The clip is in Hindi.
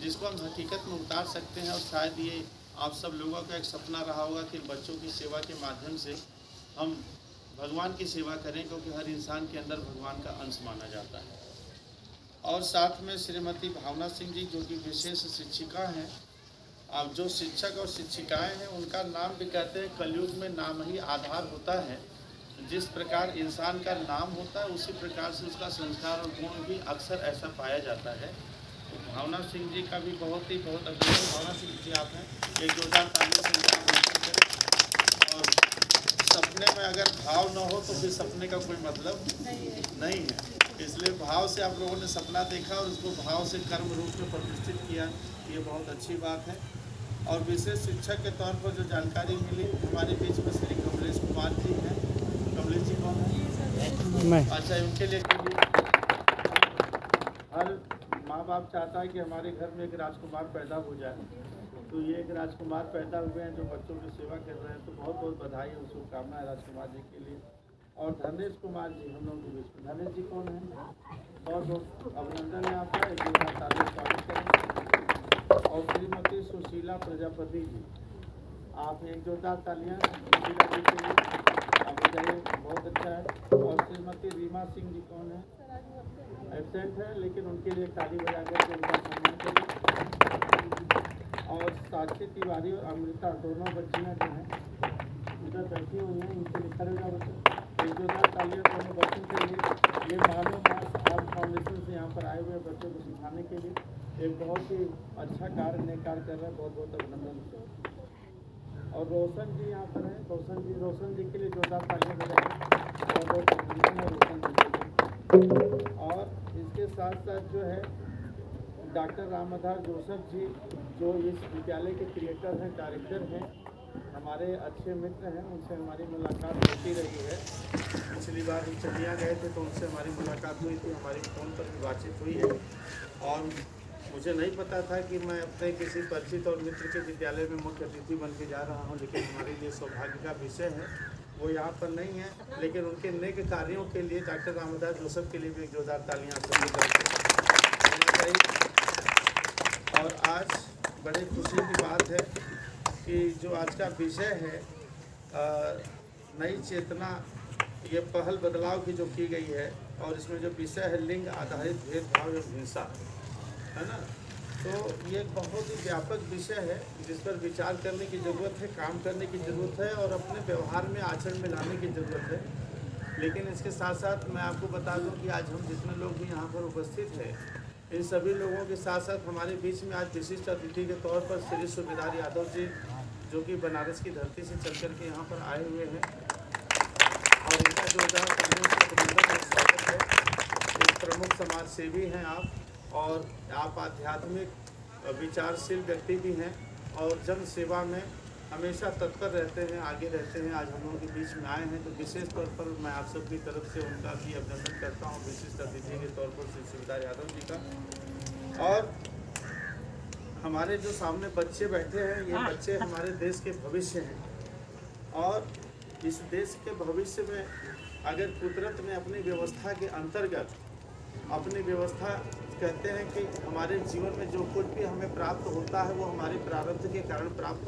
जिसको हम हकीकत में उतार सकते हैं। और शायद ये आप सब लोगों का एक सपना रहा होगा कि बच्चों की सेवा के माध्यम से हम भगवान की सेवा करें, क्योंकि हर इंसान के अंदर भगवान का अंश माना जाता है। और साथ में श्रीमती भावना सिंह जी, जो कि विशेष शिक्षिका हैं। अब जो शिक्षक और शिक्षिकाएं हैं उनका नाम भी कहते हैं कलयुग में नाम ही आधार होता है। जिस प्रकार इंसान का नाम होता है उसी प्रकार से उसका संस्कार और गुण भी अक्सर ऐसा पाया जाता है। तो भावना सिंह जी का भी बहुत अभिनंदन। भावना सिंह जी आप हैं, एक जोरदार ताली से उनका अभिनंदन करें। और सपने में अगर भाव न हो तो फिर सपने का कोई मतलब नहीं है। इसलिए भाव से आप लोगों ने सपना देखा और उसको भाव से कर्म रूप में प्रतिष्ठित किया, ये बहुत अच्छी बात है। और विशेष शिक्षक के तौर पर जो जानकारी मिली, हमारे बीच में श्री कमलेश कुमार जी हैं। कमलेश जी कौन है? अच्छा, उनके लिए हर माँ बाप चाहता है कि हमारे घर में एक राजकुमार पैदा हो जाए, तो ये एक राजकुमार पैदा हुए हैं जो बच्चों की सेवा कर रहे हैं। तो बहुत बहुत बधाई और शुभकामनाएं राजकुमार जी के लिए। और धनेश कुमार जी हम लोगों के बीच में, धनेश जी कौन है? बहुत बहुत अभिनंदन है आपका, एक जोरदार ताली स्वागत करें। और श्रीमती सुशीला प्रजापति जी, आप एक जोरदार तालियां सुशीला जी के लिए, आप बताइए, बहुत अच्छा है। और श्रीमती रीमा सिंह जी कौन है? एबसेंट है, लेकिन उनके लिए ताली बजा करके उनका सम्मान करें। और साक्षी तिवारी और अमृता दोनों बच्चियाँ जो हैं इधर बैठी हुई हैं, इनसे लिखा रहेगा बच्चों, एक जोरदार तालियां दोनों बच्चों के लिए। ये मानव मास आर्ट फाउंडेशन से यहाँ पर आए हुए बच्चों को सिखाने के लिए एक बहुत ही अच्छा कार्य नए कार्य कर रहे हैं, बहुत बहुत अभिनंदन। और रोशन जी यहाँ पर हैं, रोशन जी के लिए जोरदार तालियां बजाएं, बहुत बहुत अभिनंदन है रोशन जी के लिए। और इसके साथ साथ जो है डॉक्टर राम आधार जोसेफ जी, जो इस विद्यालय के क्रिएटर हैं, डायरेक्टर हैं, हमारे अच्छे मित्र हैं, उनसे हमारी मुलाकात होती रही है। पिछली बार हम चंडिया गए थे तो उनसे हमारी मुलाकात हुई थी, हमारी फ़ोन पर भी बातचीत हुई है। और मुझे नहीं पता था कि मैं अपने किसी परिचित और मित्र के विद्यालय में मुख्य अतिथि बन के जा रहा हूँ, लेकिन हमारे लिए सौभाग्य का विषय है। वो यहाँ पर नहीं है, लेकिन उनके नेक कार्यों के लिए डॉक्टर रामदास जोसेफ के लिए भी एक जोरदार तालियां होना चाहिए। और आज बड़ी खुशी की बात है कि जो आज का विषय है नई चेतना, ये पहल बदलाव की जो की गई है, और इसमें जो विषय है लिंग आधारित भेदभाव एवं हिंसा, है ना। तो ये बहुत ही व्यापक विषय है जिस पर विचार करने की ज़रूरत है, काम करने की ज़रूरत है और अपने व्यवहार में आचरण में लाने की ज़रूरत है। लेकिन इसके साथ साथ मैं आपको बता दूं कि आज हम जितने लोग भी यहाँ पर उपस्थित हैं, इन सभी लोगों के साथ साथ हमारे बीच में आज विशिष्ट अतिथि के तौर पर श्री सूबेदार यादव जी, जो कि बनारस की धरती से चल कर के यहाँ पर आए हुए हैं, और इनका जोरदार स्वागत है। एक प्रमुख समाज सेवी हैं आप, और आप आध्यात्मिक विचारशील व्यक्ति भी हैं और जन सेवा में हमेशा तत्पर रहते हैं, आगे रहते हैं। आज हम लोगों के बीच में आए हैं, तो विशेष तौर पर मैं आप सबकी तरफ से उनका भी अभिनंदन करता हूँ, विशिष्ट अतिथि के तौर पर श्री सूबेदार यादव जी का। और हमारे जो सामने बच्चे बैठे हैं, ये बच्चे हमारे देश के भविष्य हैं, और इस देश के भविष्य में अगर कुदरत ने अपनी व्यवस्था के अंतर्गत अपनी व्यवस्था, कहते हैं कि हमारे जीवन में जो कुछ भी हमें प्राप्त होता है वो हमारे प्रारब्ध के कारण प्राप्त